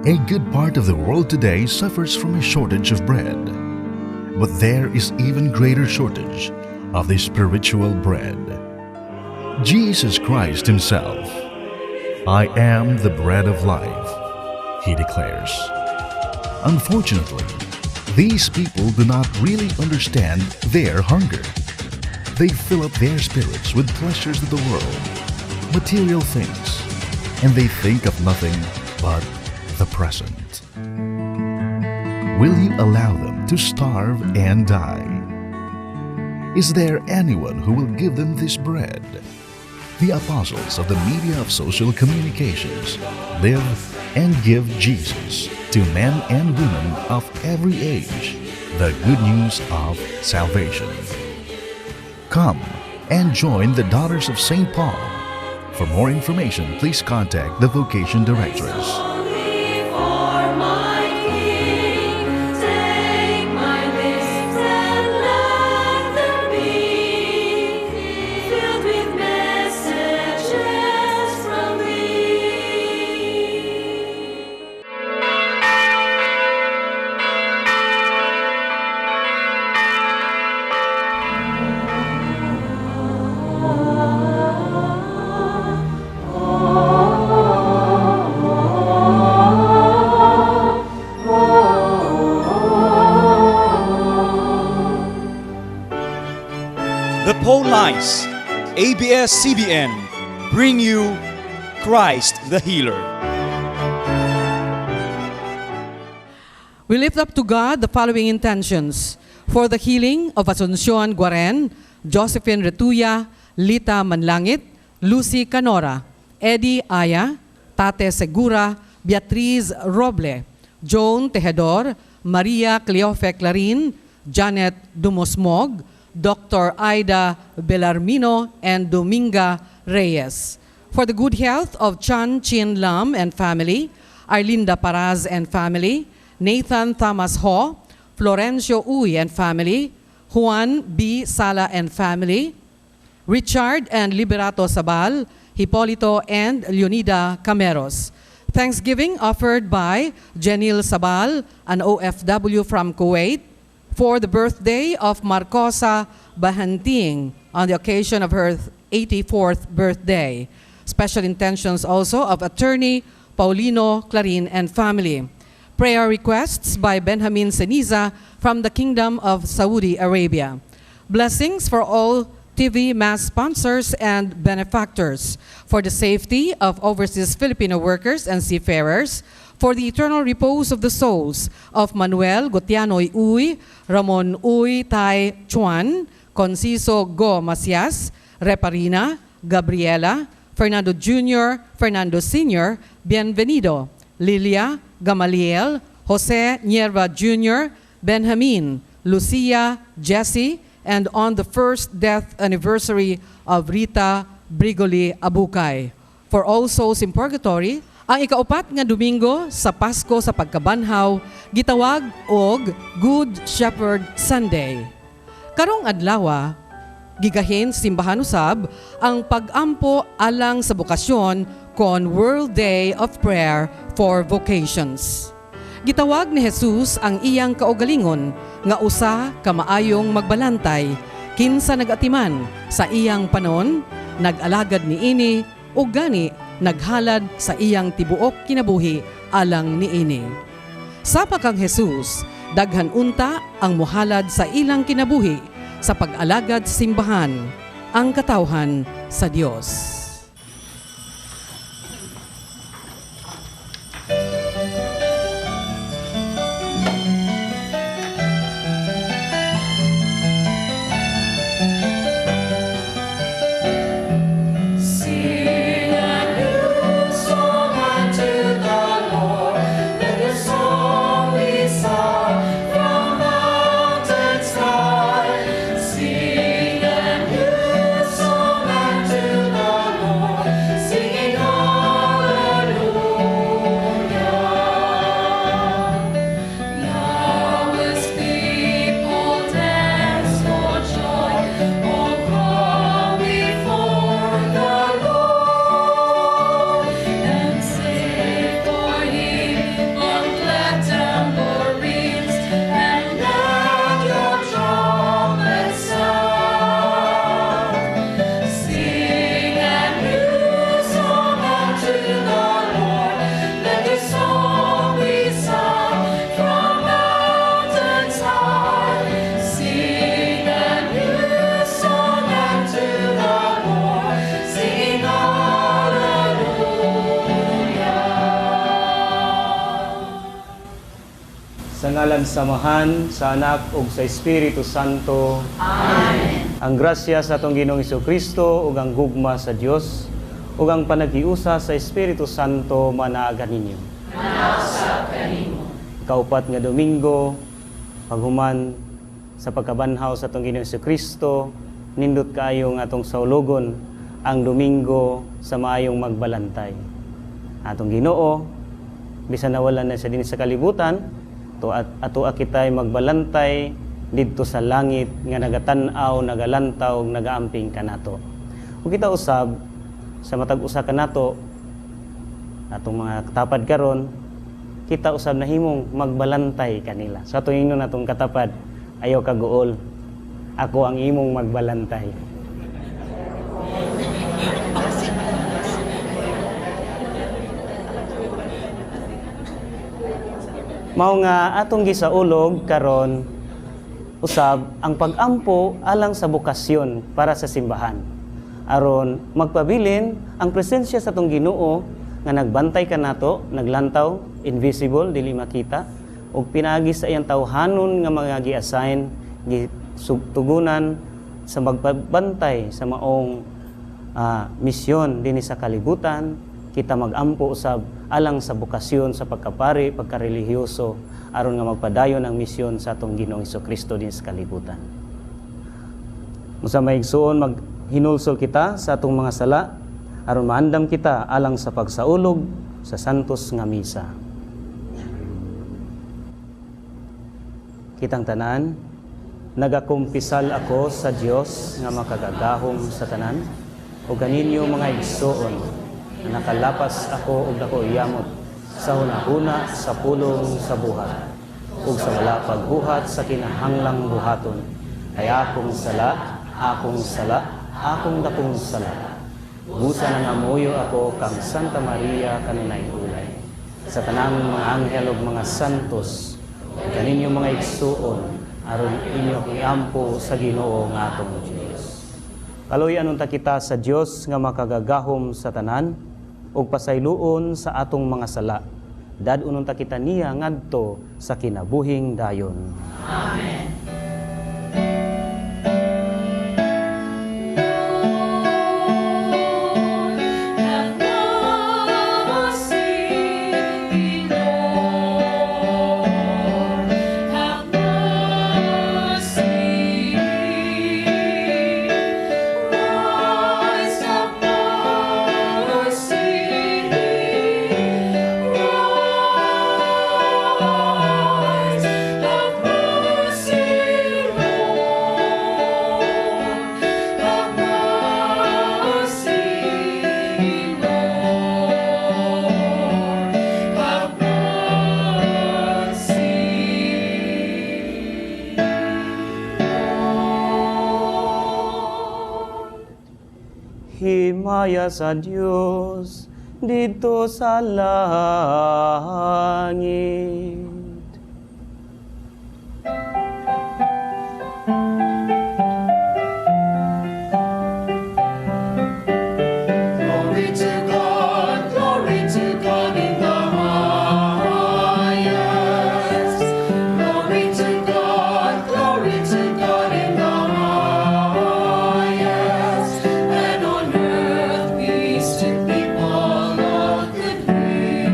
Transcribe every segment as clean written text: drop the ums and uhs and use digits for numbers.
A good part of the world today suffers from a shortage of bread. But there is even greater shortage of the spiritual bread. Jesus Christ Himself, "I am the bread of life," He declares. Unfortunately, these people do not really understand their hunger. They fill up their spirits with pleasures of the world, material things, and they think of nothing but the present. Will you allow them to starve and die? Is there anyone who will give them this bread? The apostles of the media of social communications live and give Jesus to men and women of every age the good news of salvation. Come and join the Daughters of St. Paul. For more information, please contact the Vocation Directress. The Paul Lines, ABS-CBN, bring you Christ the Healer. We lift up to God the following intentions: for the healing of Asuncion Guaren, Josephine Retuya, Lita Manlangit, Lucy Canora, Eddie Aya, Tate Segura, Beatriz Roble, Joan Tejedor, Maria Cleofe Clarin, Janet Dumosmog, Dr. Aida Belarmino, and Dominga Reyes. For the good health of Chan Chin Lam and family, Arlinda Paraz and family, Nathan Thomas Ho, Florencio Uy and family, Juan B. Sala and family, Richard and Liberato Sabal, Hipolito and Leonida Cameros. Thanksgiving offered by Jenil Sabal, an OFW from Kuwait, for the birthday of Marcosa Bahanting on the occasion of her 84th birthday. Special intentions also of attorney Paulino Clarin and family. Prayer requests by Benjamin Seniza from the Kingdom of Saudi Arabia. Blessings for all TV mass sponsors and benefactors, for the safety of overseas Filipino workers and seafarers, for the eternal repose of the souls of Manuel Gotianoy Uy, Ramon Uy Tai Chuan, Conciso Go Macias, Reparina, Gabriela, Fernando Jr., Fernando Sr., Bienvenido, Lilia, Gamaliel, Jose Nierva Jr., Benjamin, Lucia, Jesse, and on the first death anniversary of Rita Brigoli Abukay. For all souls in purgatory, ang ikaupat nga Domingo sa Pasko sa Pagkabanhaw, gitawag og Good Shepherd Sunday. Karong adlaw, gigahin simbahan usab ang pag-ampo alang sa bokasyon kon World Day of Prayer for Vocations. Gitawag ni Jesus ang iyang kaugalingon nga usa ka maayong magbalantay kinsa nagatiman sa iyang panon, nag-alagad niini ug gani naghalad sa iyang tibuok kinabuhi alang niini. Sapa kang Jesus, daghan unta ang muhalad sa ilang kinabuhi sa pag-alagad simbahan, ang katawhan sa Dios. Sing a new song unto the ngalan sa Amahan, sa Anak, ug sa Espiritu Santo. Amen. Ang grasya sa atong Ginoong Jesucristo ug ang gugma sa Dios ug ang panaghiusa sa Espiritu Santo manaaga ninyo. Manausap kanimo. Kaupat nga Domingo, paghuman sa pagkabanhaw sa atong Ginoong Jesucristo, nindot kaayo nga atong saulogon ang Domingo sa maayong magbalantay. Atong Ginoo, bisan nawalan na siya din sa kalibutan, ato kitay magbalantay didto sa langit nga nagatan-aw, nagalantaw, nagaamping kanato. Ug kita usab sa matag usa kanato atong mga katapad karon, kita usab nahimong magbalantay kanila. Sa atong ingon natong katapad, ayaw kaguol. Ako ang imong magbalantay. Mao nga atong gisaulog karon usab ang pag-ampo alang sa bukasyon para sa simbahan. Aron magpabilin ang presensya sa atong Ginoo nga nagbantay kanato, naglantaw, invisible, dili makita, ug pinaagi sa iyang tawhanon nga mga gi-assign, gitugunan sa magbantay sa maong misyon dinhi sa kalibutan. Kita mag-ampo usab alang sa bukasyon sa pagkapari, pagkarelihiyoso, aron nga magpadayon ang misyon sa atong Ginoong Jesucristo din sa kalibutan. Musa maigsuon maghinulsol kita sa atong mga sala aron maandam kita alang sa pagsaulog sa santos nga misa. Kitang tanan, nagakumpisal ako sa Dios nga makagagahom sa tanan, o ganinyo mga igsoon, na nakalapas ako og dako yamot sa hunahuna sa pulong sa buhat ug sa wala pagbuhat sa kinahanglang buhaton ay akong sala akong dakong sala busa na ngamuyo ako kang Santa Maria kanunay ulay sa tanang mga anghel ug mga santos kaninyo mga igsuon aron inyo iampo sa Ginoo nga atong Dios. Kaloy anunta kita sa Dios nga makagagahom sa tanan ug pasayloon sa atong mga sala. Dadunon ta kita niya ngadto sa kinabuhing dayon. Amen. Himaya sa Dios dito sa langit. Glory to God in the highest. Glory to God in the highest. And on earth peace to people of good will.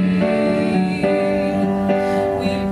We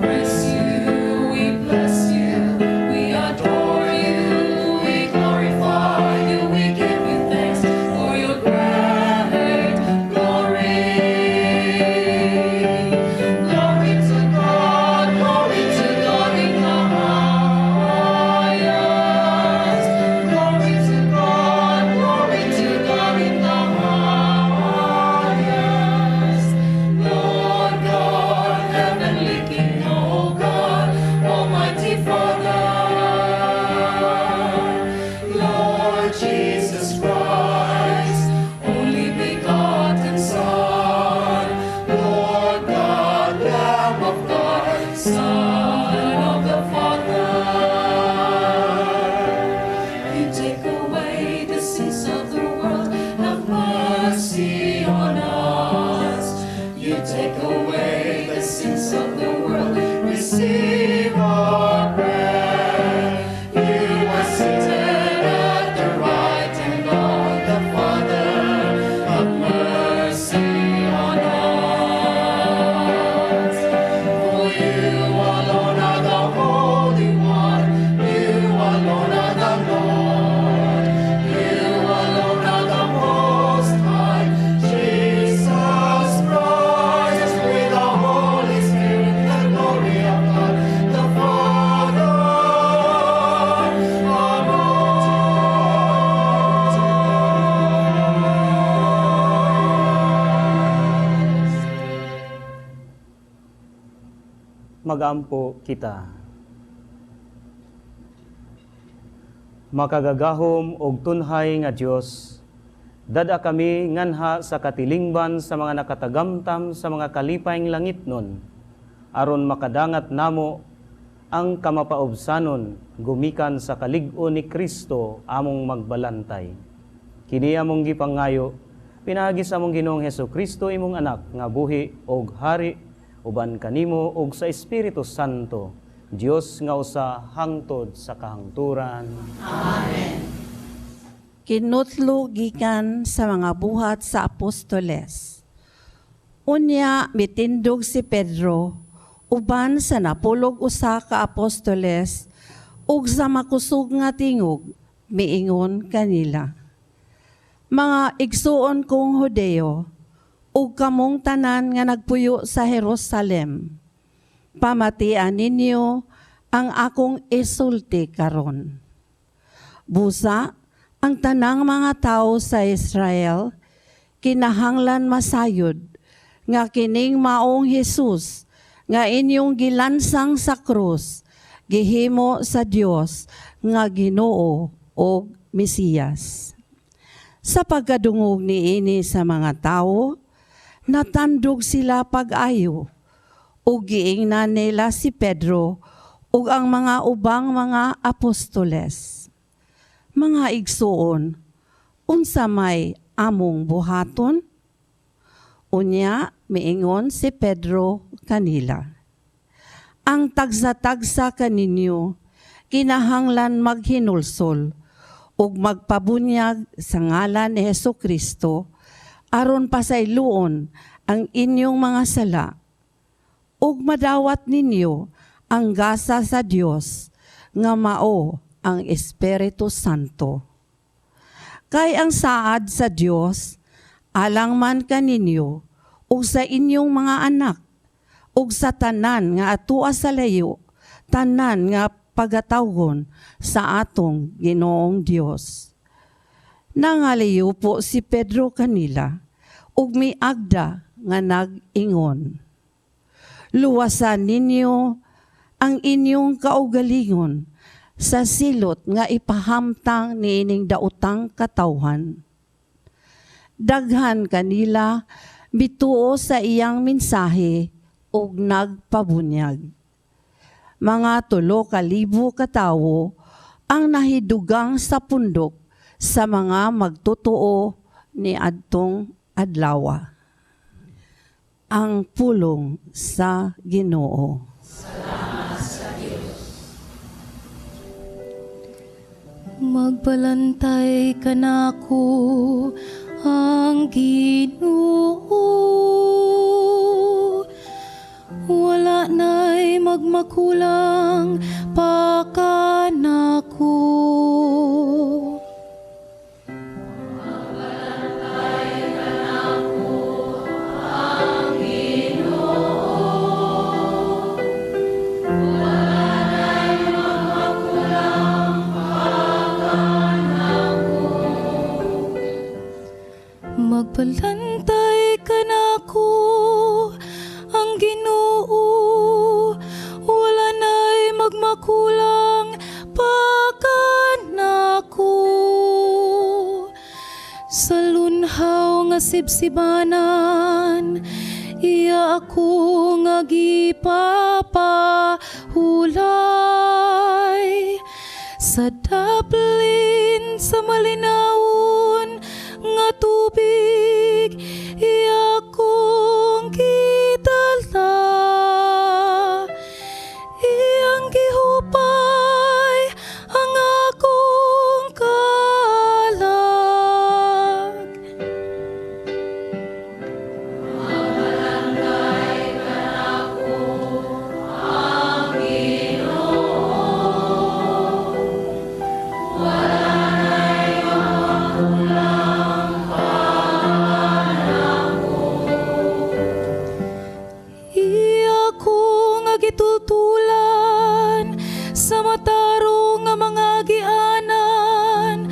magampo kita. Makagagahom og tunhay nga Dios, dada kami nganha sa katilingban sa mga nakatagamtam sa mga kalipayng langitnon, aron makadangat namo ang kamapaubsanon gumikan sa kalig-on ni Kristo among magbalantay. Kini among gipangayo, pinagi sa among Ginoong Hesukristo imong anak nga buhi og hari uban kanimo og sa Espiritu Santo, Dios nga usa hangtod sa kahangturan. Amen. Kinutlo gikan sa mga buhat sa apostoles. Unya mitindog si Pedro uban sa napulog usa ka apostoles ug sa makusog nga tingog miingon kanila. Mga igsuon kong Hudeo ug kamong tanan nga nagpuyo sa Jerusalem, pamatian ninyo ang akong isulti karon. Busa, ang tanang mga tao sa Israel, kinahanglan masayod, nga kining maong Jesus, nga inyong gilansang sa krus, gihimo sa Dios, nga Ginoo o Mesiyas. Sa pagkadungog ni ini sa mga tao, natandog sila pag-ayo, ug giingnan nila si Pedro ug ang mga ubang mga apostoles. Mga igsuon, unsa may among buhaton? Unya, miingon si Pedro kanila. Ang tagsa-tagsa kaninyo, kinahanglan maghinulsol ug magpabunyag sa ngalan ni Hesukristo aron pasayloon ang inyong mga sala ug madawat ninyo ang gasa sa Dios nga mao ang Espiritu Santo. Kay ang saad sa Dios alang man kaninyo ug sa inyong mga anak ug sa tanan nga atua sa layo, tanan nga pagatawgon sa atong Ginoong Dios. Nangaliyo po si Pedro kanila ug miagda nga nag-ingon. Luwasan ninyo ang inyong kaugalingon sa silot nga ipahamtang niining daotang katawhan. Daghan kanila bituo sa iyang mensahe ug nagpabunyag. Mga 3,000 katawo ang nahidugang sa pundok sa mga magtotoo ni adtong adlaw. Ang pulong sa Ginoo. Salamat sa Diyos. Magbalantay ka nako ang Ginoo. Wala na'y magmakulang pa ka nako. Magbalantay ka nako ang Ginoo, wala na'y magmakulang pa ka nako. Sa lunhaw nga sibsibanan, iya ako nga gipapahulay. Sa daplin sa malinawon nga tubig, iya kong kitala. Iyang gihupay ang akong kalag. Magbalantay ka nako ang Ginoo. Wala na'y magmakulang pa nako. Iya ko nga gitutulan sa mataro nga mga gianan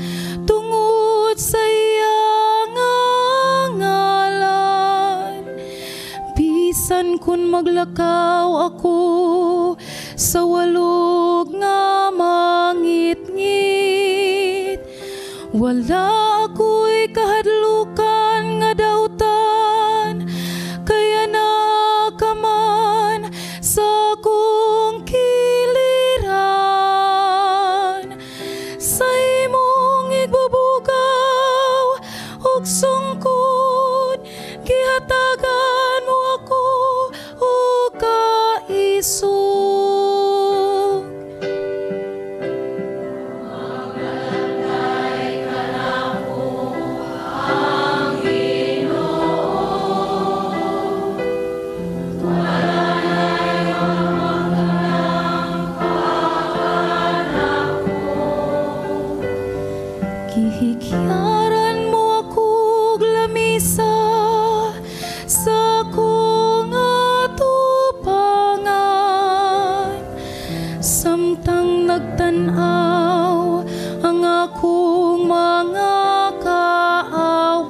tungod sa iyang ngalan. Bisan kun maglakaw ako Wala ako'y kahadlukan nga dautan, kaya nakaman sa akong kiliran. Sa imong igbubugaw ug sungkod, gihatagan mo ako ug kaisog. Gihikyaran mo akong lamisa sa akong atupangan, samtang nagtanaw ang akong mga kaaway.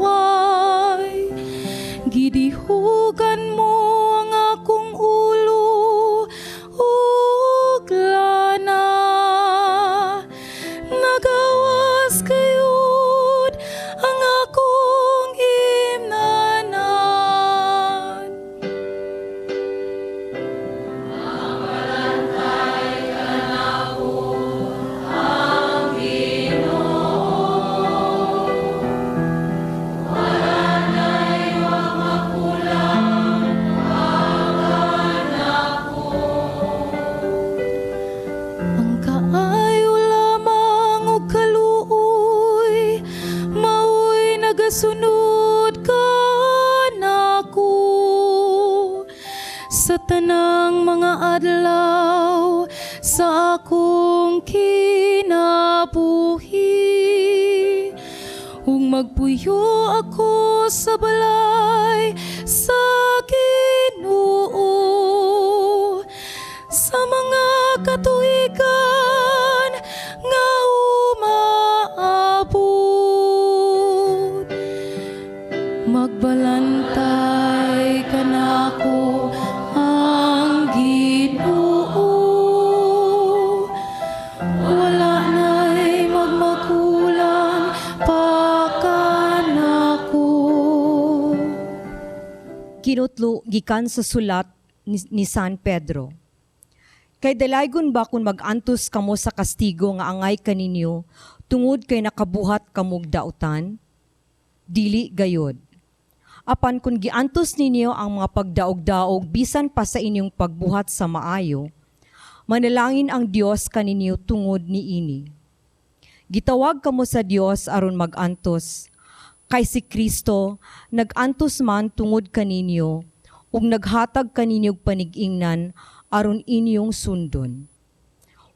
Gidihugan mo ang akong ulo ug lana, nagawas kayod ang akong imnanan. Ang kaayo lamang og kaluoy, mao'y nagasunod ka nako sa tanang mga adlaw sa akong kinabuhi. Ug magpuyo ako sa balay sa Ginoo sa mga katuigan nga umaabot. Magbalantay ka nako ang Ginoo, wala na'y magmakulang pa ka nako. Kinutlo gikan sa sulat ni San Pedro. Kay dalaygon ba kung mag-antos kamo sa kastigo nga angay kaninyo, tungod kay nakabuhat kamog dautan? Dili gayod. Apan kung giantos ninyo ang mga pagdaog-daog bisan pa sa inyong pagbuhat sa maayo, manalangin ang Dios kaninyo tungod niini. Gitawag kamo sa Dios aron mag-antos, kay si Kristo nag-antos man tungod kaninyo ug naghatag kaninyong panig-ingnan aron inyong sundon.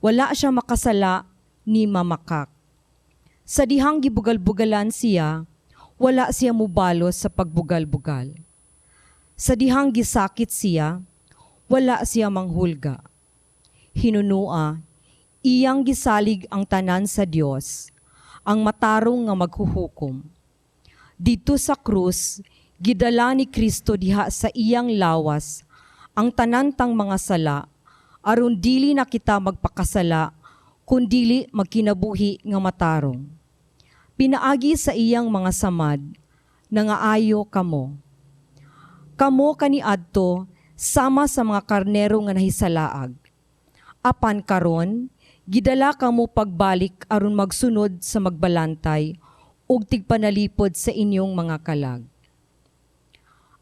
Wala siya makasala ni mamakak. Sa dihang gibugal-bugalan siya, wala siya mubalos sa pagbugal-bugal. Sa dihang gisakit siya, wala siya manghulga. Hinunua, iyang gisalig ang tanan sa Dios, ang matarong nga maghuhukom. Dito sa krus, gidala ni Kristo diha sa iyang lawas, ang tanantang mga sala, aron dili na kita magpakasala, kundili magkinabuhi nga matarong. Pinaagi sa iyang mga samad, nangaayo kamo. Kamo kaniadto, sama sa mga karnero nga nahisalaag. Apan karon, gidala kamo pagbalik aron magsunod sa magbalantay, ug tigpanalipod sa inyong mga kalag.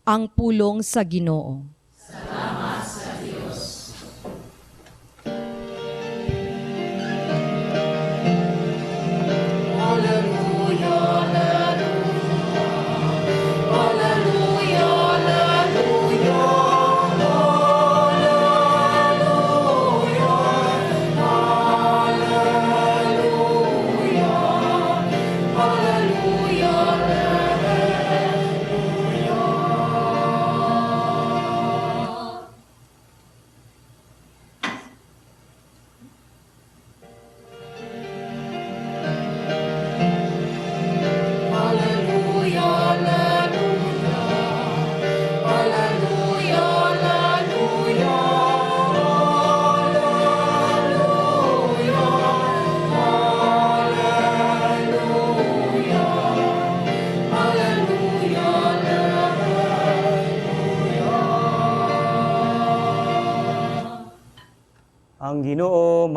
Ang pulong sa Ginoo. Salamat sa Diyos.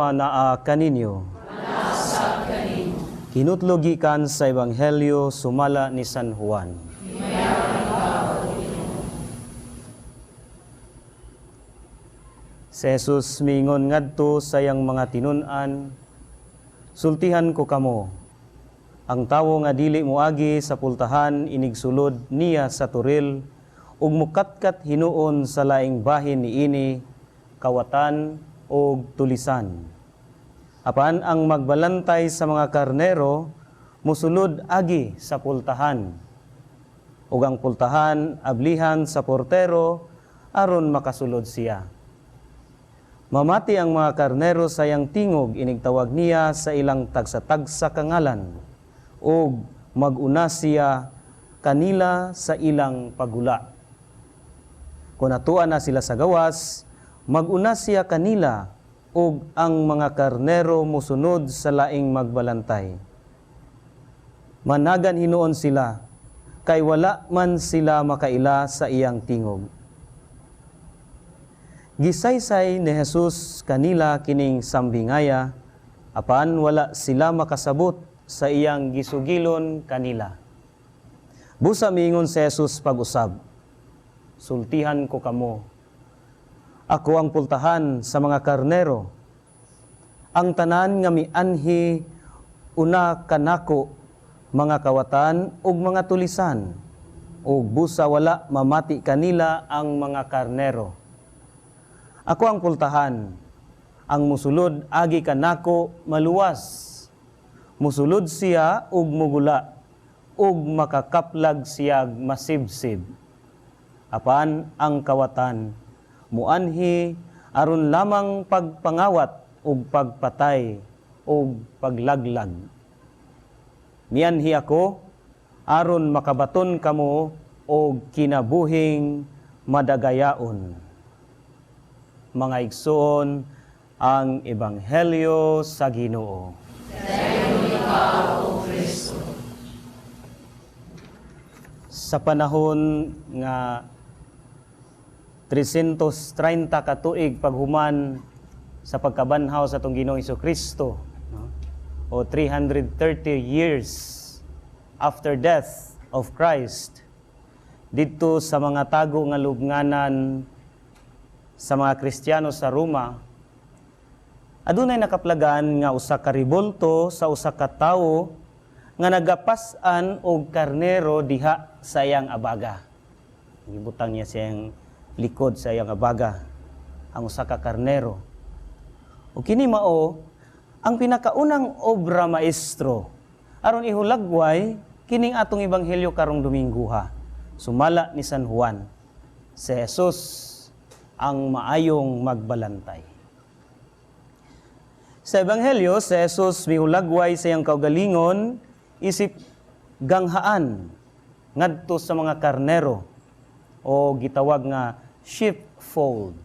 sumanaa kaninyo. Kinutlogikan sa Ebanghelyo sumala ni San Juan. Si Jesus mingon ngadto sayang mga tinun-an, sultihan ko kamo, ang tawo nga dili moagi sa pultahan inigsulod niya sa turil, ug mukatkat hinuon sa laing bahin niini, kawatan o tulisan. Apan ang magbalantay sa mga karnero, musulod agi sa pultahan. Ug ang pultahan ablihan sa portero, aron makasulod siya. Mamati ang mga karnero sayang tingog, inigtawag niya sa ilang tagsa-tagsa kangalan, ug maguna siya kanila sa ilang pagula. Kung natuan na sila sa gawas, maguna siya kanila, ug ang mga karnero musunod sa laing magbalantay. Managan hinuon sila, kay wala man sila makaila sa iyang tingog. Gisaysay ni Jesus kanila kining sambingaya, apan wala sila makasabot sa iyang gisugilon kanila. Busa miingon si Jesus pag-usab, sultihan ko kamo. Ako ang pultahan sa mga karnero. Ang tanan nga mianhi una kanako, mga kawatan ug mga tulisan, ug busa wala mamati kanila ang mga karnero. Ako ang pultahan, ang musulod agi kanako maluwas. Musulod siya ug mugula, ug makakaplag siyag masibsib. Apan ang kawatan, muanhi aron lamang pagpangawat ug pagpatay ug paglaglag. Mianhi ako aron makabaton kamo og kinabuhing madagayaon. Mga igsoon, ang Ebanghelyo sa Ginoo. Sa panahon nga 330 ka tuig paghuman sa pagkabanhaw sa atong Ginoong Hesukristo, no? O 330 years after death of Christ, dito sa mga tago nga lubnganan sa mga Kristiyano sa Roma, adunay nakaplagan nga usa ka rebolto sa usa ka tawo nga nagapas-an og karnero diha sa iyang abaga. Gibutang niya siyang likod sa iyang abaga ang usa ka karnero. O kini mao ang pinakaunang obra maestro aron ihulagway kining atong ebanghelyo karong Domingguha. Sumala ni San Juan, si Jesus ang maayong magbalantay. Sa ebanghelyo, si Jesus mihulagway sa iyang kaugalingon isip ganghaan ngadto sa mga karnero o gitawag nga sheepfold.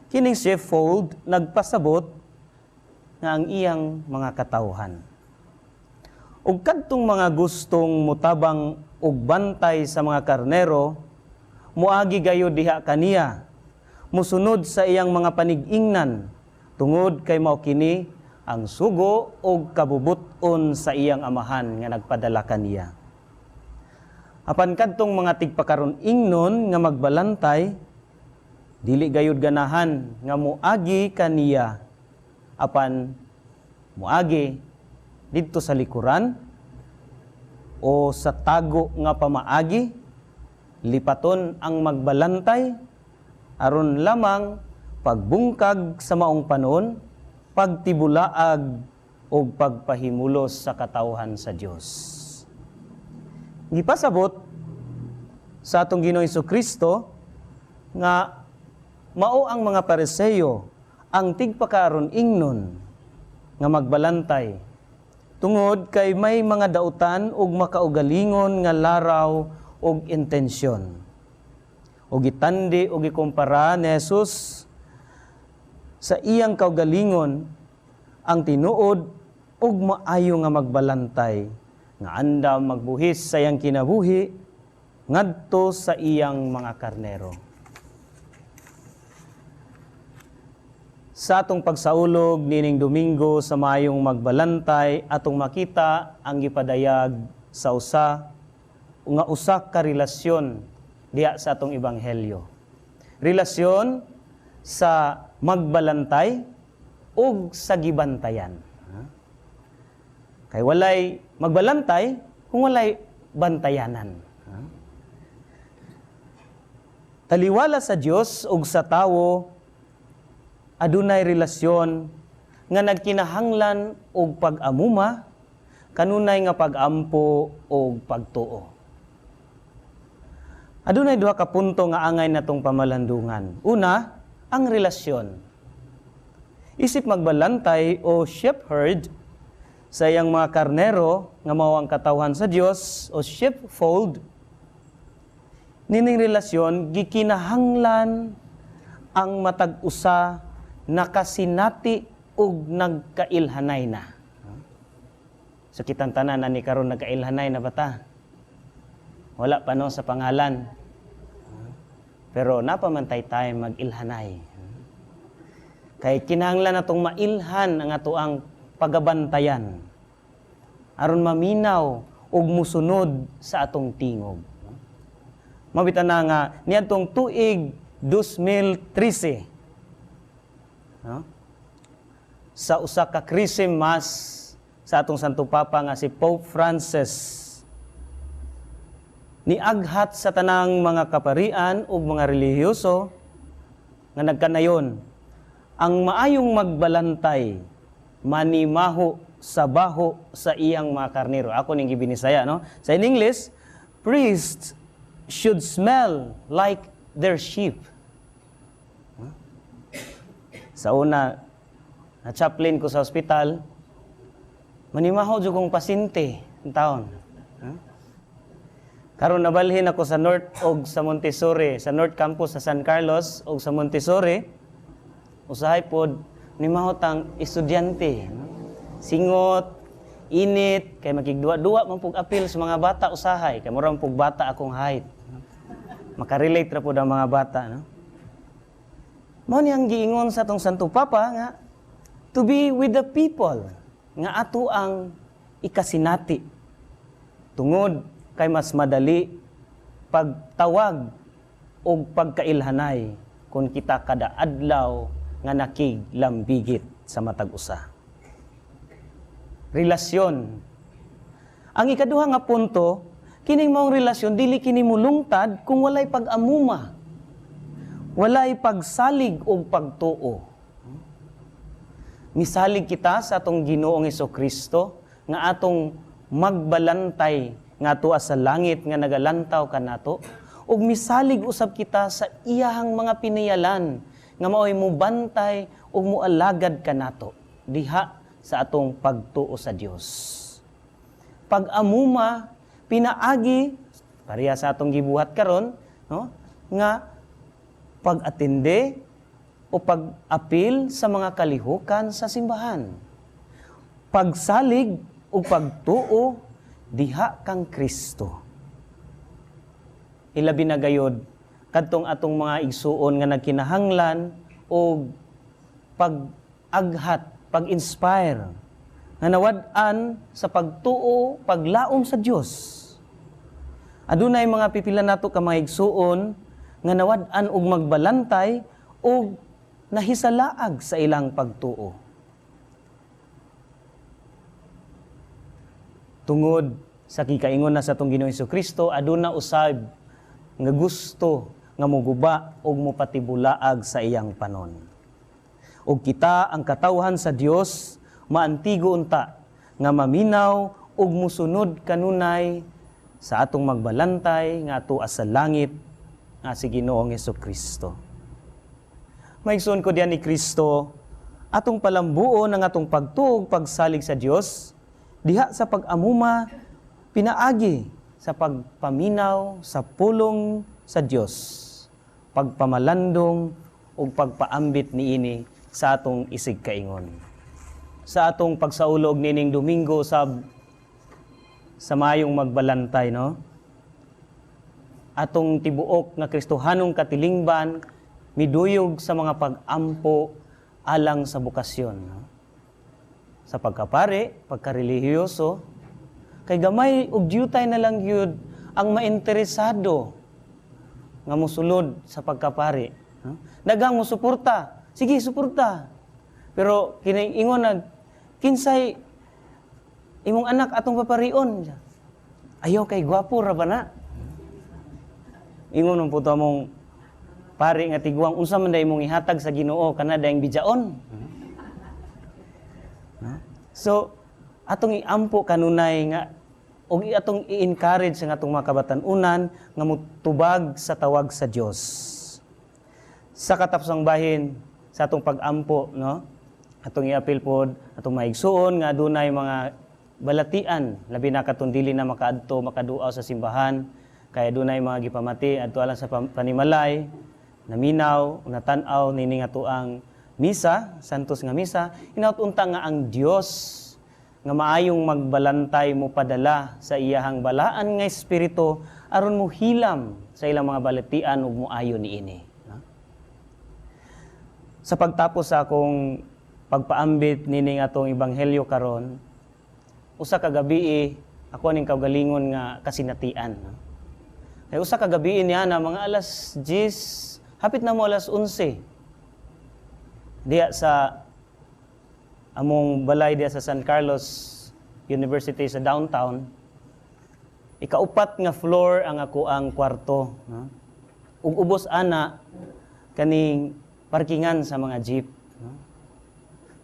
Kining sheepfold nagpasabot nga ang iyang mga katawhan. Ug kadtong mga gustong mutabang og bantay sa mga karnero, muagi gayo diha kaniya, musunod sa iyang mga panig-ingnan, tungod kay mao kini ang sugo o kabubuton sa iyang amahan nga nagpadala kaniya. Apan kadtong mga tigpakaron ingnon nga magbalantay, dili gayud ganahan nga muagi kaniya, apan muagi didto sa likuran o sa tago nga pamaagi, lipaton ang magbalantay, aron lamang pagbungkag sa maong panon, pagtibulaag o pagpahimulos sa katawhan sa Dios. Gipasabot sa atong Ginoong Hesukristo nga mao ang mga Pariseo ang tigpakaron ingnon nga magbalantay, tungod kay may mga dautan ug makaugalingon nga laraw ug intensyon. O gitandi o gikumpara ni Jesus sa iyang kaugalingon ang tinuod ug maayo nga magbalantay nga andam magbuhis sa iyang kinabuhi ngadto sa iyang mga karnero. Sa atong pagsaulog nining Domingo sa mayong magbalantay atong makita ang gipadayag sa usa ka relasyon diha sa atong ebanghelyo. Relasyon sa magbalantay ug sa gibantayan. Kay walay magbalantay kung walay bantayanan. Taliwala sa Dios ug sa tawo adunay relasyon nga nagkinahanglan og pag-amuma, kanunay nga pag-ampo og pagtuo. Adunay duha ka punto nga angay natong pamalandungan. Una, ang relasyon. Isip magbalantay o shepherd sa iyang mga karnero nga mao ang katawhan sa Dios o sheepfold, nining relasyon gikinahanglan ang matag-usa nakasinati ug nagkailhanay na. So kitang tanan ani karon nagkailhanay na bata. Wala pa no sa pangalan. Pero napamantay tayo mag-ilhanay. Kay kinahanglan natong mailhan ang atoang pagabantayan aron maminaw ug musunod sa atong tingog. Mabita na nga niadtong tuig 2013 sa usa ka Chrism Mass sa atong Santo Papa nga si Pope Francis, niaghat sa tanang mga kaparian ug mga relihiyoso nga nagkanayon ang maayong magbalantay manimaho sa baho sa iyang mga karnero. Ako ning gibinisaya, no? Sa in English, priests should smell like their sheep. Sa una, na chaplain ko sa ospital, manimaho jud kong pasyente ang taon. Karon nabalhin ako sa North og sa Montessori, sa North Campus sa San Carlos og sa Montessori. Usahay pod manimaho tang estudyante. Singot, init, kay makigduwa-duwa man pug apil sa mga bata usahay, kay mura man pug bata akong height. Makarelate ra pod ang mga bata, no? Mao ni ang giingon sa atong Santo Papa nga to be with the people nga ato ang ikasinati. Tungod kay mas madali pagtawag o pagkailhanay kung kita kada adlaw nga nakiglambigit sa matag usa. Relasyon. Ang ikaduha nga punto, kining maong relasyon dili kini mulungtad kung walay pag-amuma. Walay pagsalig o pagtuo. Misalig kita sa atong Ginoong Hesukristo nga atong magbalantay nga tuwa sa langit nga nagalantaw kanato ug misalig usab kita sa iyahang mga pinayalan nga mao'y mubantay ug mualagad kanato diha sa atong pagtuo sa Dios. Pag-amuma pinaagi pareha sa atong gibuhat karon, no? Nga pag-atinde o pag-apil sa mga kalihukan sa simbahan. Pagsalig o pagtuo diha kang Kristo. Ilabi na gayod kadtong atong mga igsuon nga nagkinahanglan o pag-aghat, pag-inspire nga nawad-an sa pagtuo, paglaom sa Dios. Adunay mga pipila nato ka mga igsuon nga nawad-an og magbalantay og nahisalaag sa ilang pagtuo. Tungod sa kikaingon na sa atong Ginoong Hesukristo, aduna usab nga gusto nga moguba og mopatibulaag sa iyang panon. Og kita ang katawhan sa Dios maantigo unta nga maminaw og musunod kanunay sa atong magbalantay nga ato sa langit nga si Ginoong Hesukristo. Maigsoon ko diyan ni Kristo, atong palambuon ang atong pagtuog, pagsalig sa Dios, diha sa pag-amuma, pinaagi sa pagpaminaw, sa pulong sa Dios, pagpamalandong o pagpaambit niini sa atong isig kaingon. Sa atong pagsaulog nining Domingo sa mayong magbalantay, no? Atong tibuok nga Kristohanong katilingban miduyog sa mga pag-ampo alang sa bukasyon. No? Sa pagkapari, pagkarelihiyoso, kay gamay og diyutay na lang yun ang mainteresado nga musulod sa pagkapari. No? Daghang mo suporta. Sige, suporta. Pero kinaingon na, kinsay imong anak atong paparion. Ayaw kay gwapo ra ba na? Ingon ng puto mong pari nga tiguang, unsa man day mong ihatag sa Ginoo kana dayang bidyaon. So, atong iampo kanunay nga o atong i-encourage sa atong mga kabatan-unan nga mutubag sa tawag sa Dios. Sa katapsang bahin sa atong pag-ampo, no? Atong i-apil pod atong maigsuon nga adunay mga balatian labi na katong dili na makaadto makaduaw sa simbahan kay adunay mga gipamati adto alang sa panimalay naminaw natan-aw nini nga tuang misa, santos nga misa, hinaut-unta nga ang Dios nga maayong magbalantay mo padala sa iyahang balaan nga espiritu aron mo hilam sa ilang mga balatian ug moayo niini. No? Sa pagtapos sa akong pagpaambit nini nga atong ebanghelyo karon, usa ka gabi ako ning kaugalingon nga kasinatian. No? Kay usa ka gabi niya na mga alas 10, hapit na mo alas 11. Diya sa among balay diya sa San Carlos University sa downtown, ikaupat nga floor ang ako ang kwarto. No? Ug ubos ana kaning parkingan sa mga jeep. No?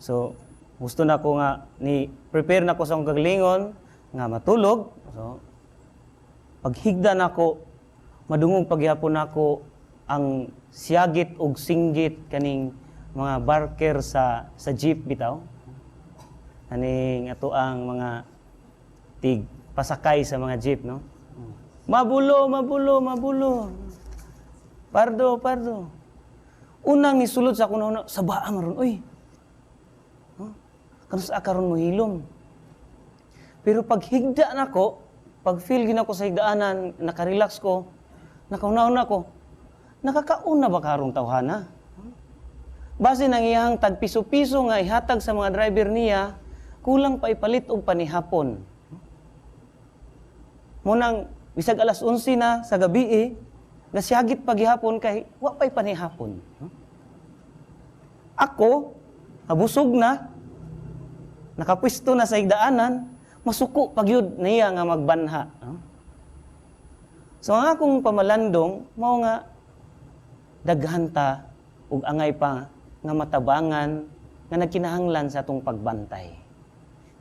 So, gusto na ko nga ni prepare na ko sa akong kagalingon nga matulog. So, paghigda na ko, madungog paghihapon nako ang siyagit ug singgit kaning mga barker sa jeep bitaw. Kaning ato ang mga tig pasakay sa mga jeep, no? Mabulo. Pardo. Unang nisulod sa kuno sa baa maron, oy. Kanus akaron mo hilom. Pero pag higda nako, pag feel ginako sa higdaanan, naka-relax ko, nakaunaw ko, nakakauna ba karong tawhana? Base nang iyang tagpiso-piso nga ihatag sa mga driver niya, kulang pa ipalit og panihapon. Munang bisag alas 11 na sa gabi nasyagit paghihapon kay wa pay panihapon. Ako, abusog na, nakapwesto na sa higdaanan, masuko pagyud niya nga magbanha. So ang akong pamalandong, mao nga daghan ta ug angay pa nga matabangan nga nagkinahanglan sa atong pagbantay.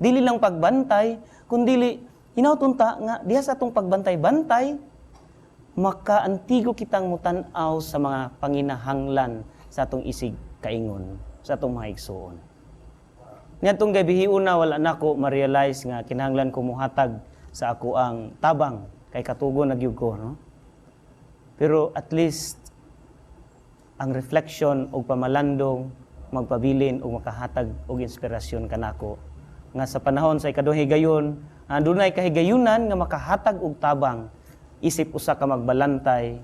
Dili lang pagbantay, kundi hinaut-unta nga diha sa atong pagbantay-bantay makaantigo kitang mutan-aw sa mga panginahanglan sa atong isig kaingon, sa atong mga igsuon. Niadtong gabi una wala nako ma-realize nga kinahanglan ko muhatag sa ako ang tabang kay katugo nagyud ko, no? Pero at least ang reflection o pamalandong magpabilin o makahatag og inspirasyon kanako nga sa panahon sa ikaduhang higayon andunay kahigayunan nga makahatag og tabang isip usa ka magbalantay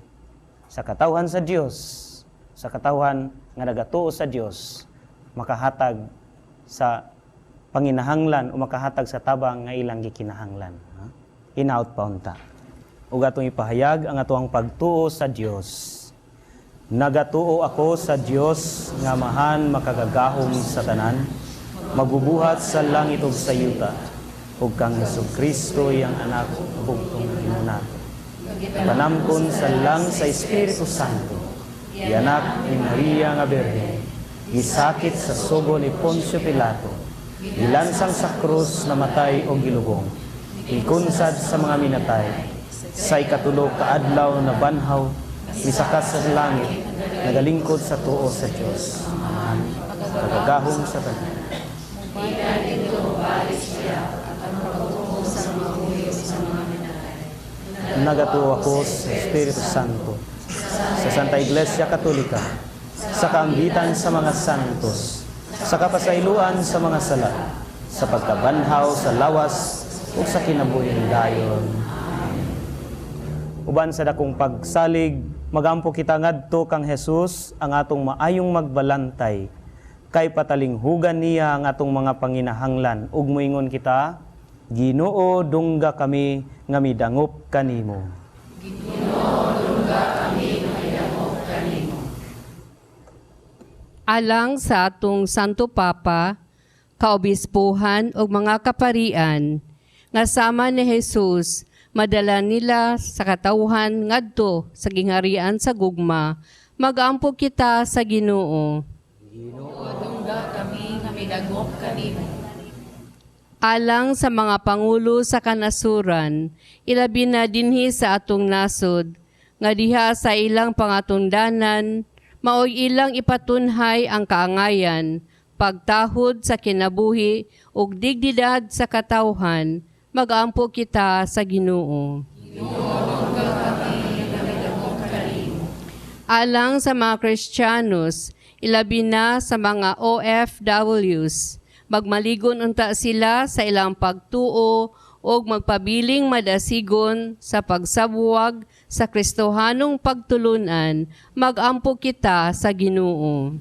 sa katawhan sa Dios, sa katawhan nga nagatuo sa Dios, makahatag sa panginahanglan o makahatag sa tabang nga ilang gikinahanglan. Hinaut pa unta ug atong ipahayag ang atong pagtuo sa Dios. Nagatuo ako sa Dios nga mahan makagagahom sa tanan, magbubuhat sa langit ug sa yuta, ug kang Hesukristo iyang anak bugtong hinuna. Panamkon sa lang sa Espiritu Santo, ianak ni Maria nga Birhen, gisakit sa sugo ni Poncio Pilato, gilansang sa krus namatay o gilubong, ikunsad sa mga minatay, sa ikatulo ka adlaw na banhaw, misakas sa langit, nagalingkod sa tuo sa Dios. Amen. Kagagahom sa tanan. Nagatuo ako sa Espiritu Santo, sa Santa Iglesia Katolika, sa kaanggitan sa mga santos, sa kapasayloan sa mga sala, sa pagkabanhaw sa lawas ug sa kinabuhing dayon. Uban sa dakong pagsalig, magampo kita ngadto kang Jesus ang atong maayong magbalantay, kay patalinghugan niya ang atong mga panginahanglan. Ug moingon kita, Ginoo, dungga kami nga midangop kanimo. Alang sa atong Santo Papa, kaobispuhan o mga kaparian, nga sama ni Jesus, madala nila sa katawhan ngadto sa gingharian sa gugma, mag-ampo kita sa Ginoo. Alang sa mga pangulo sa kanasuran, ilabi na dinhi sa atong nasod, nga diha sa ilang pangatundanan, maoy ilang ipatunhay ang kaangayan, pagtahod sa kinabuhi, ug digdidad sa katawhan, mag-ampo kita sa Ginoo. Alang sa mga Kristiyanos, ilabi na sa mga OFWs, magmaligon unta sila sa ilang pagtuo o magpabiling madasigon sa pagsabuwag sa Kristohanong pagtulunan, mag-ampo kita sa Ginoo.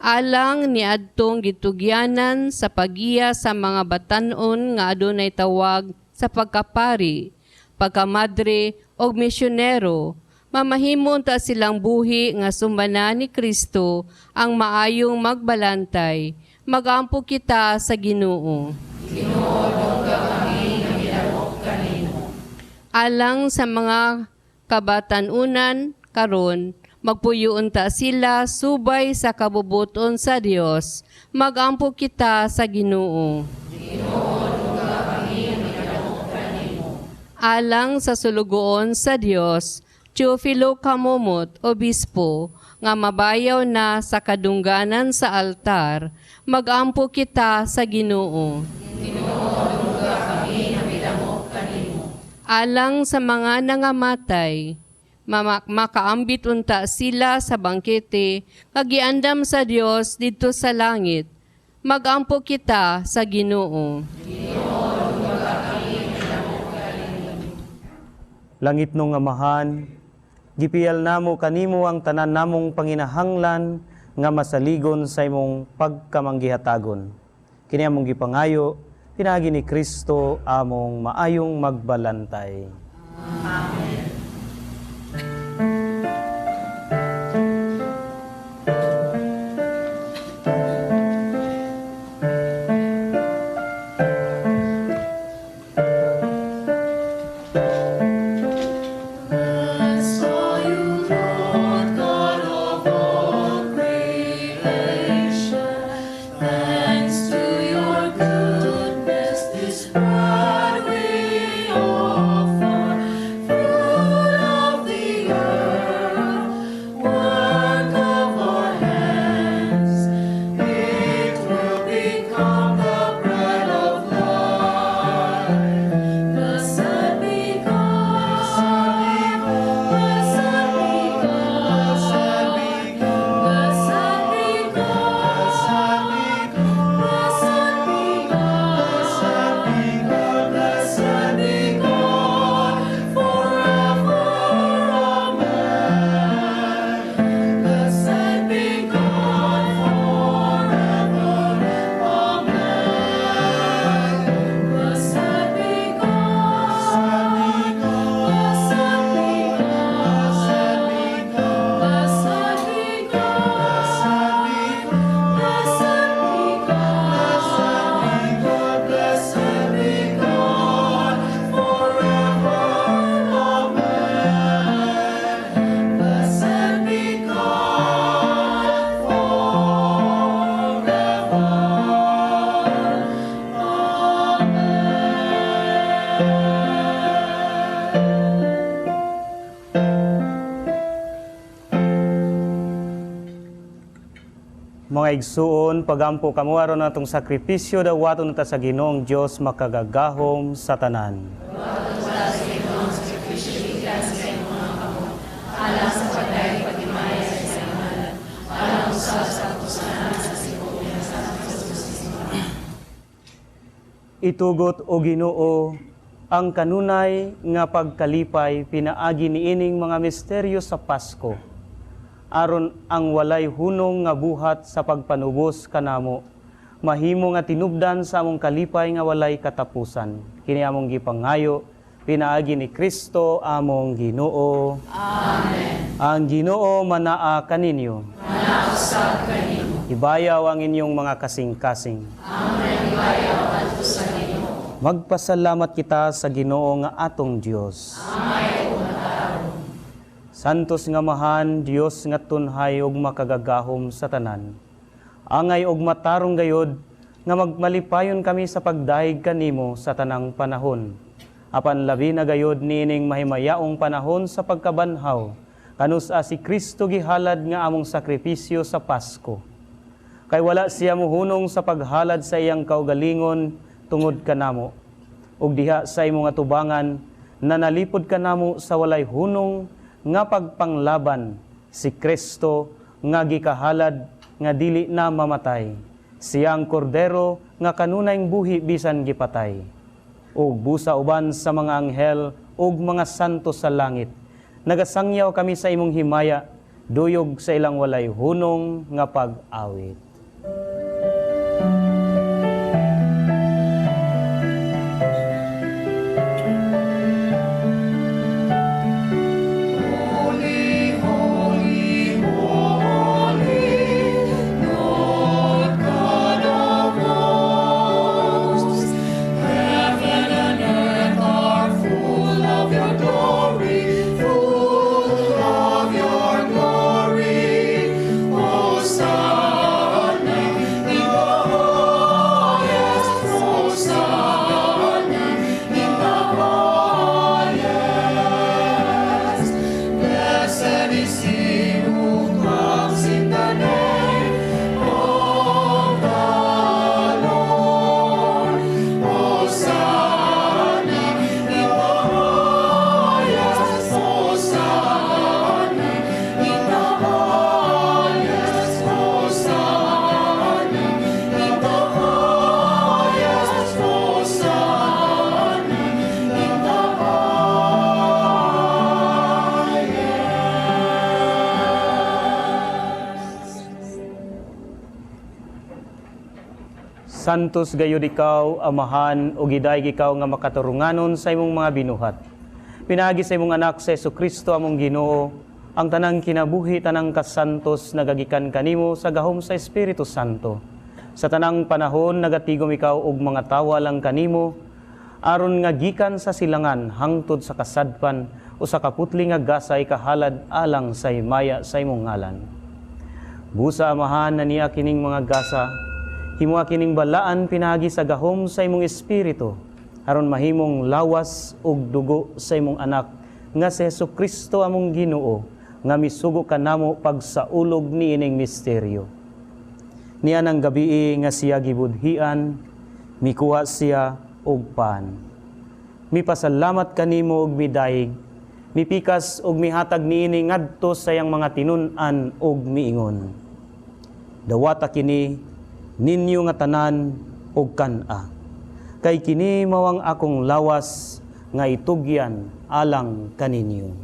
Alang ni adtong gitugyanan sa pagiya sa mga batan-on nga adunay tawag sa pagkapari, pagkamadre o misyonero, mamahimon ta silang buhi nga sumbana ni Kristo ang maayong magbalantay. Mag-ampo kita sa Ginoo. Alang sa mga kabatanunan karon, magpuyuon ta sila subay sa kabubuton sa Dios. Mag-ampo kita sa Ginoo. Alang sa sulugoon sa Dios, Teofilo Kamomot, Obispo, nga mabayaw na sa kadungganan sa altar, mag-ampo kita sa Ginoo. Alang sa mga nangamatay, makaambit unta sila sa bangkete, kagiandam sa Dios dito sa langit, mag-ampo kita sa Ginoo. Langit nung amahan, gipiyal namo kanimo ang tanan namong panginahanglan nga masaligon sa imong pagkamanggihatagon. Kini among gipangayo, pinagi ni Kristo among maayong magbalantay. Amen. Mga igsuon, pagampo kamo aron natong sakripisyo dawaton ta sa Ginoong Dios makagagahom sa tanan. Itugot o Ginoo ang kanunay nga pagkalipay pinaagi niining mga misteryo sa Pasko. aron ang walay hunong nga buhat sa pagpanubos kanamo. Mahimo nga tinubdan sa among kalipay nga walay katapusan. Kini among gipangayo, pinaagi ni Kristo among Ginoo. Amen. Ang Ginoo manaa kaninyo. Manausab kanimo. Ibayaw ang inyong mga kasing-kasing. Amen. Ibayaw adto sa Ginoo. Magpasalamat kita sa Ginoo nga atong Dios. Amay o mataron. Santos nga mahan, Dios nga tunhay ug makagagahom sa tanan. Angay og matarong gayod nga magmalipayon kami sa pagdaig kanimo sa tanang panahon. Apan labi na gayod niining mahimayaong panahon sa pagkabanhaw, kanus-a si Kristo gihalad nga among sakripisyo sa Pasko. Kay wala siya muhunong sa paghalad sa iyang kaugalingon tungod kanamo. Ug diha sa imong atubangan, nanalipod kanamo sa walay hunong nga pagpanglaban, si Kristo nga gikahalad nga dili na mamatay. Siyang kordero nga kanunayng buhi bisan gipatay. Ug busa uban sa mga anghel ug mga santo sa langit. Nagasangyaw kami sa imong himaya, duyog sa ilang walay hunong nga pag-awit. Santos gayud ikaw, Amahan, ug gidayeg ikaw nga makaturunganon sa imong mga binuhat. Pinaagi sa imong anak sa Jesucristo among Ginoo, ang tanang kinabuhi, tanang kasantos nagagikan kanimo sa gahom sa Espiritu Santo. Sa tanang panahon nagatigom ikaw og mga tawa lang kanimo, aron nga gikan sa silangan hangtod sa kasadpan o sa kaputli nga gasay kahalad alang sa himaya sa imong ngalan. Busa Amahan na niya kining mga gasa, himua kining balaan pinagi sa gahom sa imong espiritu, aron mahimong lawas ug dugo sa imong anak nga si Jesucristo among Ginoo, nga misugo kanamo pagsaulog niining misteryo. Niya nang gabii nga siya gibudhian, mikuha siya og pan. Mipasalamat kanimo og midayeg, mipikas og mihatag niini ngadto sa iyang mga tinun-an og miingon. Dawata kini ninyo nga tanan og kan-a. Kay kini mawang akong lawas nga itugyan alang kaninyo.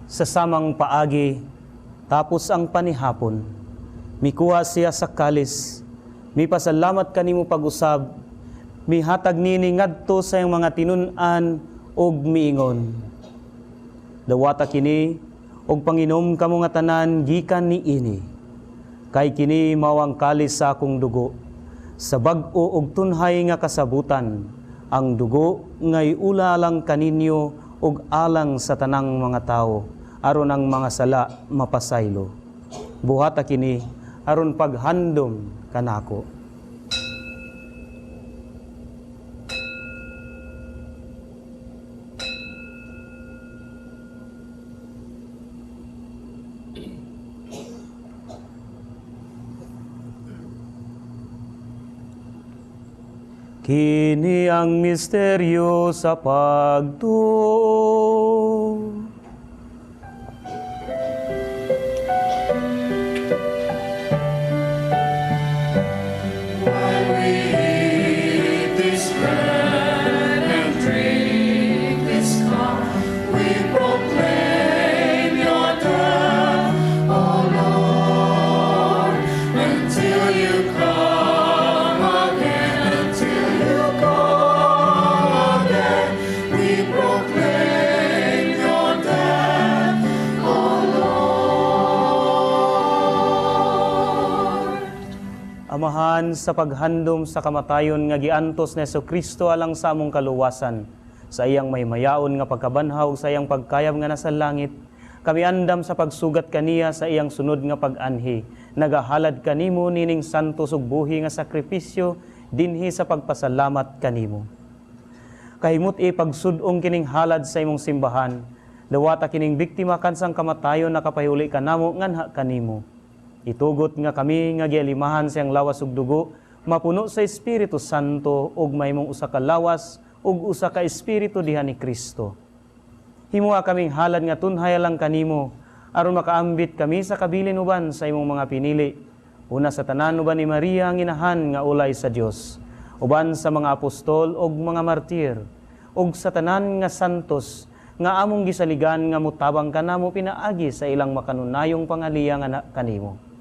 Sa samang paagi, tapos ang panihapon, mikuha siya sa kalis, mipasalamat kanimo pag-usab, mihatag nini ngadto sa iyang mga tinun-an og miingon. Dawata kini og panginom kamo nga tanan gikan niini. Kay kini mawang kalis sa akong dugo, sa bag-o og tunhay nga kasabutan, ang dugo ngay ula lang kaninyo og alang sa tanang mga tao, aron ang mga sala mapasaylo. Buhata kini aron paghandom kanako. Kini ang misteryo sa pagtuo. Amahan, sa paghandom sa kamatayon nga giantos ni Jesucristo alang sa among kaluwasan, sa iyang maymayaon nga pagkabanhaw sa iyang pagkayab nga nasa langit, kami andam sa pagsugat kaniya sa iyang sunod nga pag-anhi, nagahalad kanimo nining santo sugbuhi nga sakripisyo dinhi sa pagpasalamat kanimo. Kahimot pagsudong kining halad sa imong simbahan, dawata kining biktima kansang kamatayon nakapahuli kanamo nganha kanimo. Itugot nga kami nga gialimahan siyang lawas ug dugo, mapuno sa Espiritu Santo ug mahimong usa ka lawas ug usa ka espiritu diha ni Kristo. Himuha kaming halad nga tunhay lang kanimo aron makaambit kami sa kabilin uban sa imong mga pinili. Una sa tanan uban ni Maria ang inahan nga ulay sa Dios, uban sa mga apostol ug mga martir, ug sa tanan nga santos nga among gisaligan nga mutabang kanamo pinaagi sa ilang makanunayong pangaliya nga kanimo.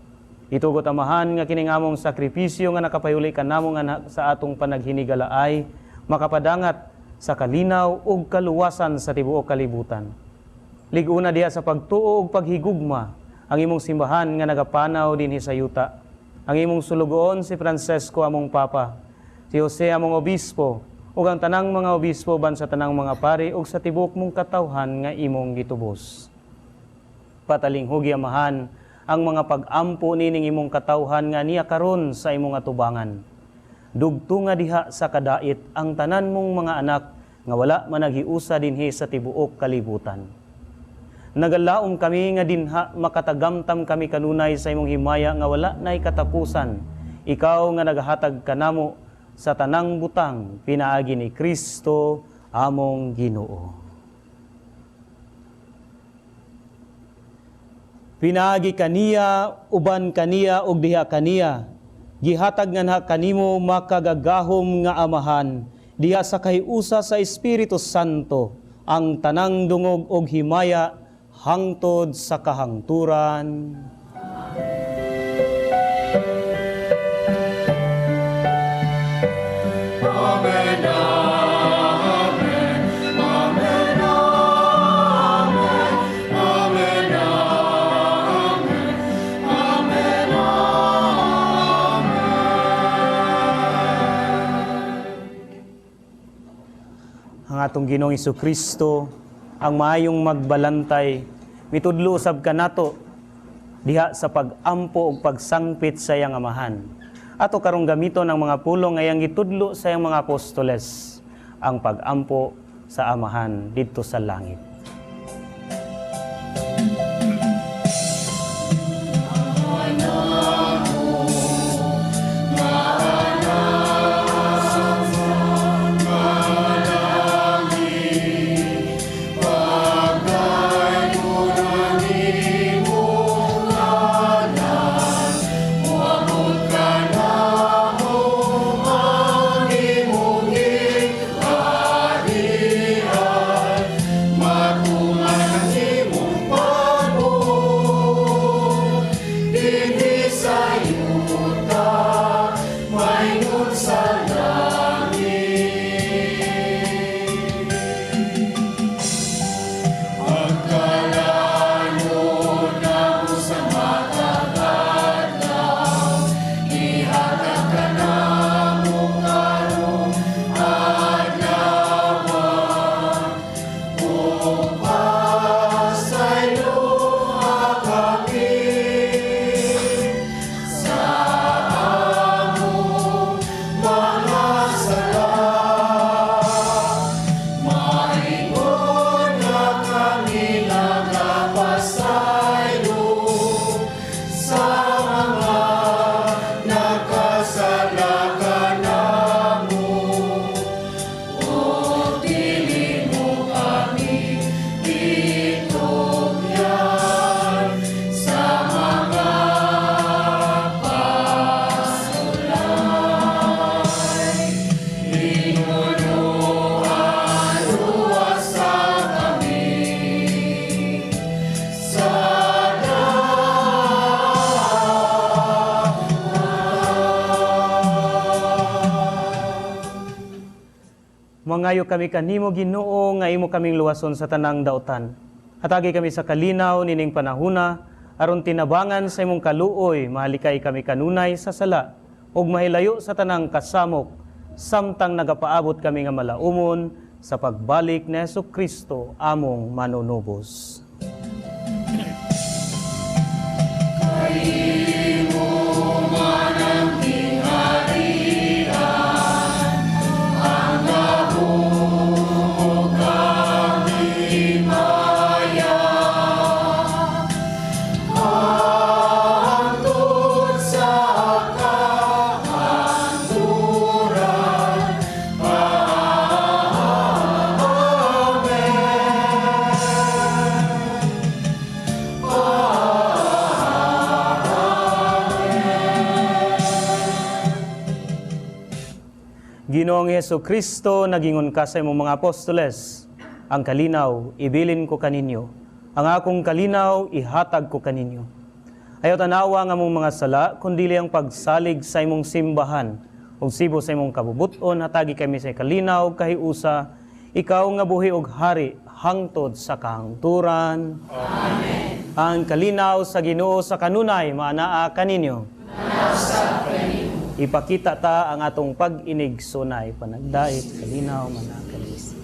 Itugot amahan nga kining among sakripisyo nga nakapayuli kanamo nga sa atong panaghinigalaay makapadangat sa kalinaw ug kaluwasan sa tibuok kalibutan. Liguna diha sa pagtuo ug paghigugma ang imong simbahan nga nagapanaw dinhi sa yuta. Ang imong sulugoon si Francesco among papa, si Jose among obispo, ug ang tanang mga obispo ban sa tanang mga pari ug sa tibuok mong katawhan nga imong gitubos. Patalinghugi amahan ang mga pag-ampo nining imong katawhan nga niya karon sa imong atubangan. Dugto nga diha sa kadait ang tanan mong mga anak nga wala man naghiusa dinhi sa tibuok kalibutan. Nagalaom kami nga dinha makatagamtam kami kanunay sa imong himaya nga wala nay katapusan. Ikaw nga nagahatag kanamo sa tanang butang pinaagi ni Kristo among Ginoo. Pinaagi kaniya, uban kaniya, ug diha kaniya. Gihatag nga kanimo makagagahom nga amahan, diha sa kahiusa sa Espiritu Santo, ang tanang dungog ug himaya, hangtod sa kahangturan. Amen. Ang atong Ginoong Jesucristo, ang maayong magbalantay, mitudlo usab kanato diha sa pag-ampo ug pagsangpit sa iyang amahan. Ato karong gamiton ang mga pulong nga iyang gitudlo sa iyang mga apostoles, ang pag-ampo sa amahan didto sa langit. Sa Mangayo kami kanimo Ginoo nga imo kaming luwason sa tanang daotan. Hatagi kami sa kalinaw nining panahuna aron tinabangan sa imong kaluoy mahalikay kami kanunay sa sala ug mahilayo sa tanang kasamok samtang nagapaabot kami nga malaumon sa pagbalik ni Jesucristo among manunubos. Ginoong Jesucristo, nagingon ka sa imong mga apostoles, ang kalinaw, ibilin ko kaninyo. Ang akong kalinaw, ihatag ko kaninyo. Ayaw tanawa nga mong mga sala, kundi ang pagsalig sa imong simbahan, ug sibo sa imong kabubuton, hatagi kami sa kalinaw, kahiusa, ikaw nga buhi og hari, hangtod sa kahangturan. Amen. Ang kalinaw sa Ginoo sa kanunay, maanaa kaninyo. Nasa kaninyo. Ipakita ta ang atong pag-inig sunay, panagdait, kalinaw, manakalis.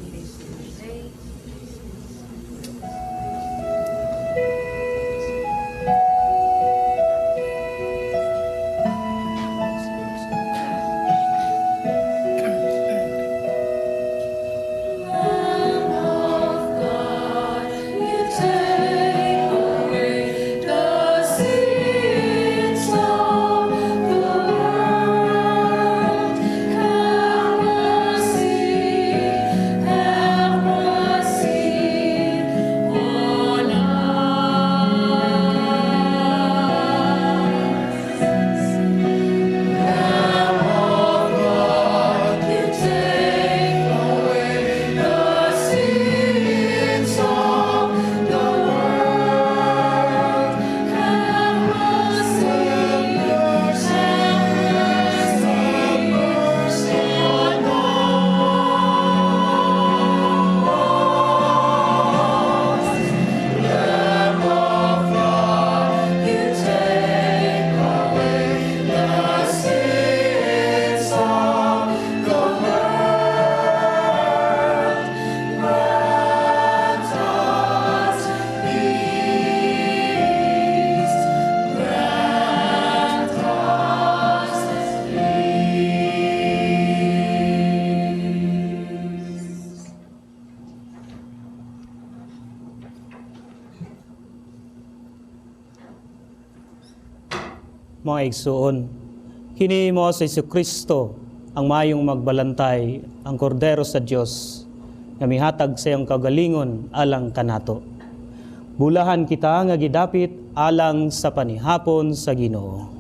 Mga igsuon, kini mo sa Jesucristo ang mayong magbalantay, ang kordero sa Dios nga mihatag sa iyang kagalingon alang kanato. Bulahan kita nga gidapit alang sa panihapon sa Ginoo.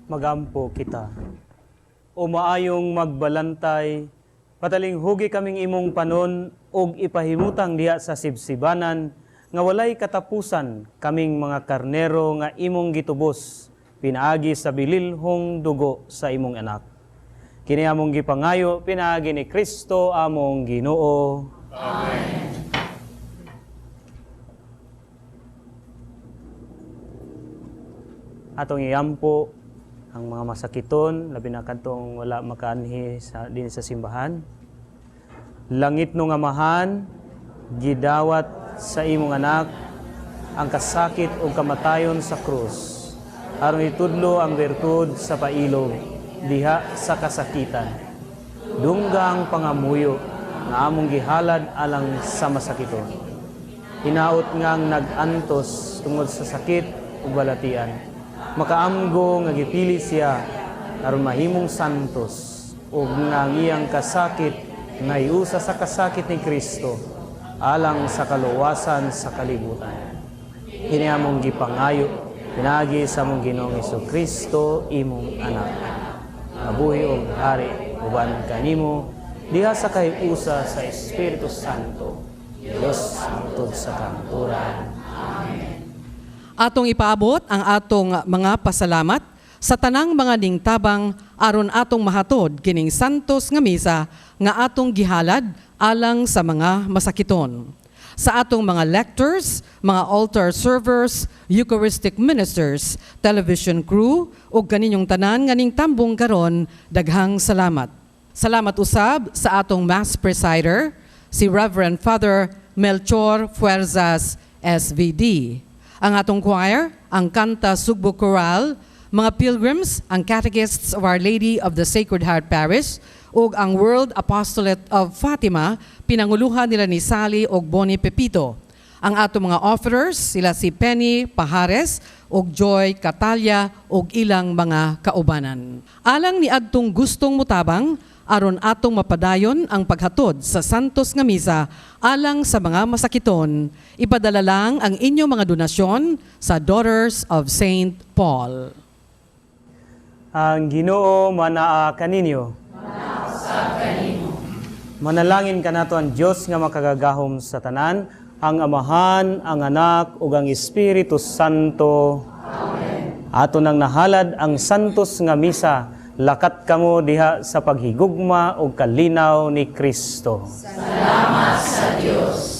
magampo kita. O maayong magbalantay, pataling hugi kaming imong panon og ipahimutang diha sa sibsibanan, nga walay katapusan kaming mga karnero nga imong gitubos, pinaagi sa bililhong dugo sa imong anak. Kini among gipangayo, pinaagi ni Kristo among Ginoo. Amen. Atong iyampo ang mga masakiton, labi na kantong wala makaanhi din sa simbahan. Langit no nga mahan, gidawat sa imong anak, ang kasakit o kamatayon sa krus. Aron itudlo ang bertud sa pailog, diha sa kasakitan. Dunggang pangamuyo, na among gihalad alang sa masakiton. Hinaot ngang nag-antos tungod sa sakit ug balatian. Makaamgo nga gipili siya aron mahimong santos ug nga iyang kasakit nga iusa sa kasakit ni Kristo alang sa kaluwasan sa kalibutan. Kini among gipangayo pinagi sa among Ginoong Jesucristo imong anak. Mabuhi og hari uban kanimo diha sa kayusa sa Espiritu Santo. Dios hangtod sa kanturan. Amen. Atong ipaabot ang atong mga pasalamat sa tanang mga ningtabang aron atong mahatod kining santos nga misa nga atong gihalad alang sa mga masakiton. Sa atong mga lectors, mga altar servers, Eucharistic ministers, television crew, ug kaninyong tanan nga ningtambong karon, daghang salamat. Salamat usab sa atong Mass Presider, si Reverend Father Melchor Fuerzas, SVD. Ang atong choir, ang Kanta Sugbo Choral, mga pilgrims, ang catechists of Our Lady of the Sacred Heart Parish, ug ang World Apostolate of Fatima, pinanguluhan nila ni Sally ug Bonnie Pepito. Ang atong mga offerers, sila si Penny Pajares ug Joy Catalia ug ilang mga kaubanan. Alang ni adtong gustong mutabang, aron atong mapadayon ang paghatod sa santos nga misa alang sa mga masakiton, ipadala lang ang inyong mga donasyon sa Daughters of St. Paul. Ang Ginoo manaa kaninyo. Manalangin kanato ang Dios nga makagagahom sa tanan, ang Amahan, ang Anak ug ang Espiritu Santo. Amen. Ato nang nahalad ang santos nga misa, lakat kamo diha sa paghigugma o kalinaw ni Kristo. Salamat sa Diyos.